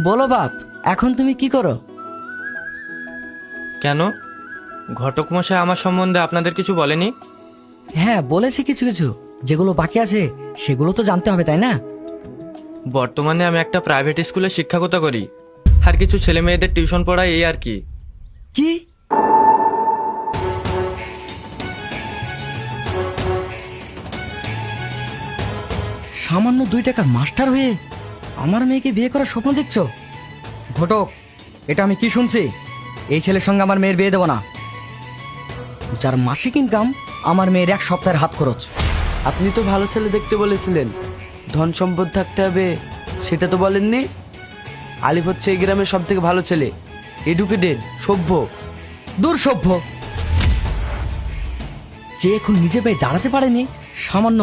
বলো বাপ, এখন তুমি কি করো? কেন, ঘটক মশাই আমার সম্বন্ধে আপনাদের কিছু বলেনি? হ্যাঁ বলেছে কিছু কিছু, যেগুলো বাকি আছে সেগুলো তো জানতে হবে তাই না? বর্তমানে আমি একটা প্রাইভেট স্কুলে শিক্ষকতা করি, আর কিছু ছেলে মেয়েদের টিউশন পড়াই, এই আর কি। কি? সামান্য 2 টাকার মাস্টার হয়ে আমার মেয়েকে বিয়ে করার স্বপ্ন দেখছো? ঘটক, এটা আমি কি শুনছি? এই ছেলের সঙ্গে আমার মেয়ের বিয়ে দেবো না, যার মাসিক ইনকাম আমার মেয়ের 1 সপ্তাহের হাত খরচ। আপনি তো ভালো ছেলে দেখতে বলেছিলেন, ধন সম্পদ থাকতে হবে সেটা তো বলেননি। আলিফ হচ্ছে এই গ্রামের সব থেকে ভালো ছেলে, এডুকেটেড, সভ্য। দূর সভ্য, যে এখন নিজে পায়ে দাঁড়াতে পারেনি, সামান্য